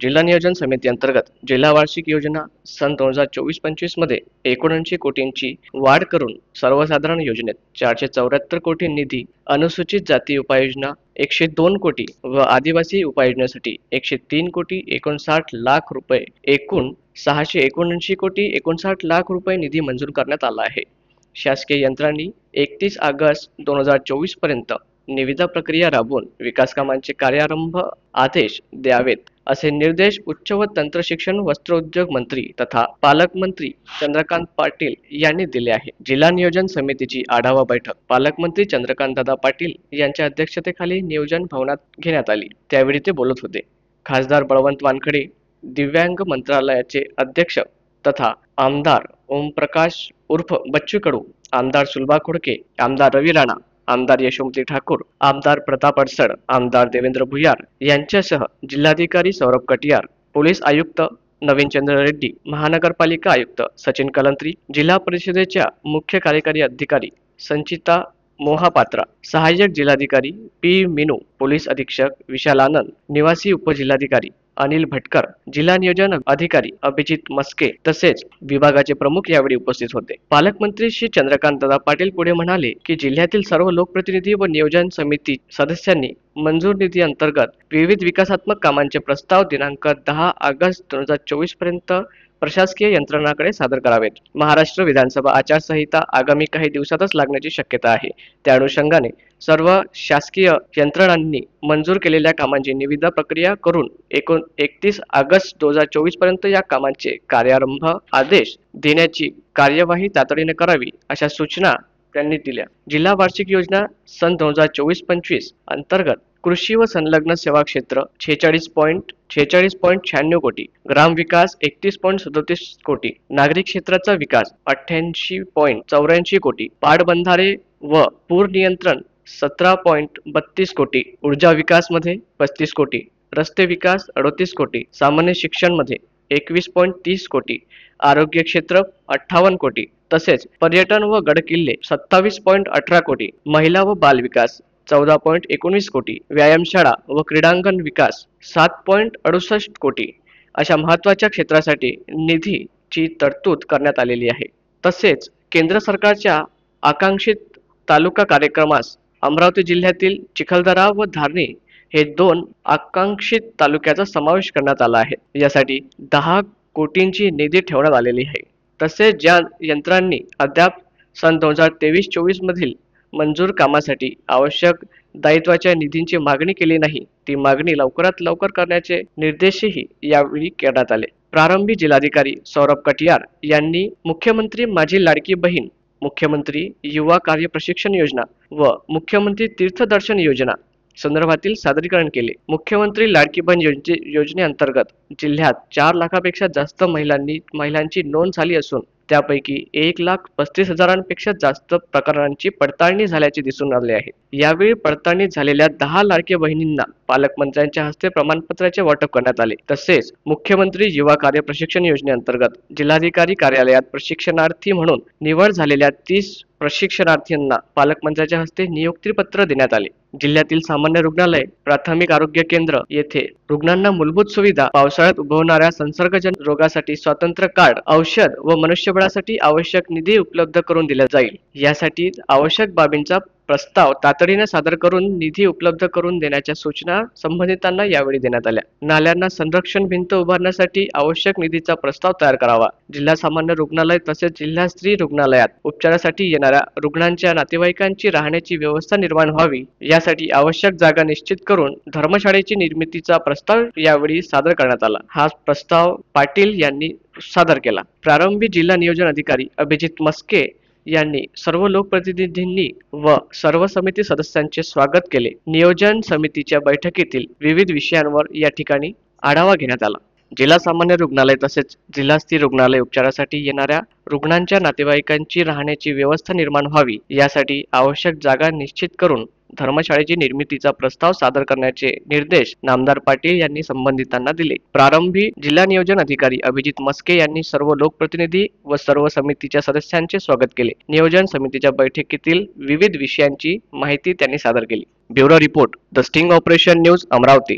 जिल्हा नियोजन समिती अंतर्गत जिल्हा वार्षिक योजना सन 2024-25 मध्ये 79 कोटींची वाढ करून सर्वसाधारण योजनेत 474 कोटी निधी, अनुसूचित जाती उपाययोजना 102 कोटी व आदिवासी उपाययोजनेसाठी 103 कोटी 59 लाख रुपये, एकूण 679 कोटी 59 लाख रुपये निधी मंजूर करण्यात आला आहे। शासकीय यंत्रणांनी 31 ऑगस्ट 2024 पर्यंत निविदा प्रक्रिया राबवून विकास कामांचे कार्यारंभ आदेश द्यावेत असे निर्देश उच्च व तंत्र शिक्षण वस्त्रोद्योग मंत्री तथा पालकमंत्री चंद्रकांत पाटील यांनी दिले आहे। जिल्हा नियोजन समितीची आढावा बैठक पालकमंत्री चंद्रकांतदादा पाटील यांच्या अध्यक्षतेखाली नियोजन भवनात घेण्यात आली। त्यावेळी ते बोलत होते। खासदार बळवंत वानखडे, दिव्यांग मंत्रालयाचे अध्यक्ष तथा आमदार ओमप्रकाश उर्फ बच्चू कडू, आमदार सुलभा खोडके, आमदार रवी राणा, आमदार यशोमती ठाकूर, आमदार प्रताप अडसड, आमदार देवेंद्र भुयार यांच्यासह जिल्हाधिकारी सौरभ कटियार, पोलीस आयुक्त नवीनचंद्र रेड्डी, महानगरपालिका आयुक्त सचिन कलंत्री, जिल्हा परिषदेच्या मुख्य कार्यकारी अधिकारी संचिता मोहापात्रा, सहाय्यक जिल्हाधिकारी पी मीनू, पोलीस अधीक्षक विशाल आनंद, निवासी उपजिल्हाधिकारी अनिल भटकर, जिल्हा नियोजन अधिकारी अभिजित मस्के तसेच विभागाचे प्रमुख यावेळी उपस्थित होते। पालकमंत्री श्री चंद्रकांतदादा पाटील पुढे म्हणाले की जिल्ह्यातील सर्व लोकप्रतिनिधी व नियोजन समिती सदस्यांनी मंजूर निधी अंतर्गत विविध विकासात्मक कामांचे प्रस्ताव दिनांक 10 ऑगस्ट 2024 पर्यंत प्रशासकीय यंत्रणांकडे सादर करावेत। महाराष्ट्र विधानसभा आचारसंहिता आगामी काही दिवसातच लागण्याची शक्यता आहे। त्या अनुषंगाने सर्व शासकीय यंत्रणांनी मंजूर केलेल्या कामांची निविदा प्रक्रिया करून 31 ऑगस्ट 2024 पर्यंत या कामांचे कार्यारंभ आदेश देण्याची कार्यवाही तातडीने करावी अशा सूचना त्यांनी दिल्या। जिल्हा वार्षिक योजना सन 2024-25 अंतर्गत कृषी व संलग्न सेवा क्षेत्र 46.96 कोटी, ग्राम विकास 31.37 कोटी, नागरिक क्षेत्राचा विकास 88.84 कोटी, पाटबंधारे व पूर नियंत्रण 17.32 कोटी, ऊर्जा विकास मध्ये 35 कोटी, रस्ते विकास 38 कोटी, सामान्य शिक्षण मध्ये 21.30 कोटी, आरोग्य क्षेत्र 58 कोटी, तसेच पर्यटन व गड किल्ले 27.18 कोटी, महिला व बाल विकास 14.19 कोटी, व्यायामशाळा व क्रीडांगण विकास 7.68 कोटी अशा महत्त्वाच्या क्षेत्रासाठी निधीची तरतूद करण्यात आलेली आहे। तसेच केंद्र सरकारच्या आकांक्षित तालुका कार्यक्रमास अमरावती जिल्ह्यातील चिखलदरा व धारणी हे 2 आकांक्षित तालुक्याचा समावेश करण्यात आला आहे। यासाठी 10 कोटींची निधी ठेवण्यात आलेली आहे। तसेच ज्या यंत्रांनी अद्याप सन 2023-24 मधील मंजूर कामासाठी आवश्यक दायित्वाच्या निधींची मागणी केली नाही, ती मागणी लवकरात लवकर करण्याचे निर्देशही यावेळी करण्यात आले। प्रारंभी जिल्हाधिकारी सौरभ कटियार यांनी मुख्यमंत्री माझी लाडकी बहीण, मुख्यमंत्री युवा कार्य प्रशिक्षण योजना व मुख्यमंत्री तीर्थदर्शन योजना संदर्भातील सादरीकरण केले। मुख्यमंत्री लाडकी बहीण योजनेअंतर्गत जिल्ह्यात 4 लाखापेक्षा जास्त महिलांची नोंद झाली असून त्यापैकी 1,35,000पेक्षा जास्त प्रकरणांची पडताळणी झाल्याचे दिसून आले आहे। यावेळी पडताळणी झालेल्या 10 लाडक्या बहिणींना पालकमंत्र्यांच्या हस्ते प्रमाणपत्राचे वाटप करण्यात आले। तसेच मुख्यमंत्री युवा कार्य प्रशिक्षण योजनेअंतर्गत जिल्हाधिकारी कार्यालयात प्रशिक्षणार्थी म्हणून निवड झालेल्या 30 प्रशिक्षणार्थींना पालकमंत्र्यांच्या हस्ते नियुक्तीपत्र देण्यात आले। जिल्ह्यातील सामान्य रुग्णालय, प्राथमिक आरोग्य केंद्र येथे रुग्णांना मूलभूत सुविधा, पावसाळ्यात उद्भवणाऱ्या संसर्गजन्य रोगासाठी स्वतंत्र कार्ड, औषध व मनुष्यबळासाठी आवश्यक निधी उपलब्ध करून दिला जाईल। यासाठी आवश्यक बाबींचा प्रस्ताव तातडीने सादर करून निधी उपलब्ध करून देण्याच्या सूचना संबंधितांना यावेळी देण्यात आल्या। नाल्यांना संरक्षण भिंत उभारण्यासाठी आवश्यक निधीचा प्रस्ताव तयार करावा। जिल्हा सामान्य रुग्णालय तसेच जिल्हा स्त्री रुग्णालयात उपचारासाठी येणाऱ्या रुग्णांच्या नातेवाईकांची राहण्याची व्यवस्था निर्माण व्हावी, यासाठी आवश्यक जागा निश्चित करून धर्मशाळेची निर्मितीचा प्रस्ताव यावेळी सादर करण्यात आला। हा प्रस्ताव पाटील यांनी सादर केला। प्रारंभी जिल्हा नियोजन अधिकारी अभिजित मस्के यांनी सर्व लोकप्रतिनिधींनी व सर्व समिती सदस्यांचे स्वागत केले। नियोजन समितीच्या बैठकीतील विविध विषयांवर या ठिकाणी आढावा घेण्यात आला। जिल्हा सामान्य रुग्णालय तसेच जिल्हा स्थिर रुग्णालय उपचारासाठी येणाऱ्या रुग्णांच्या नातेवाईकांची राहण्याची व्यवस्था निर्माण व्हावी, यासाठी आवश्यक जागा निश्चित करून धर्मशाळेची निर्मितीचा प्रस्ताव सादर करण्याचे निर्देश नामदार पाटील यांनी संबंधितांना दिले। प्रारंभी जिल्हा नियोजन अधिकारी अभिजित मस्के यांनी सर्व लोकप्रतिनिधी व सर्व समितीच्या सदस्यांचे स्वागत केले। नियोजन समितीच्या बैठकीतील विविध विषयांची माहिती त्यांनी सादर केली। Bureau report, the sting operation news, Amravati.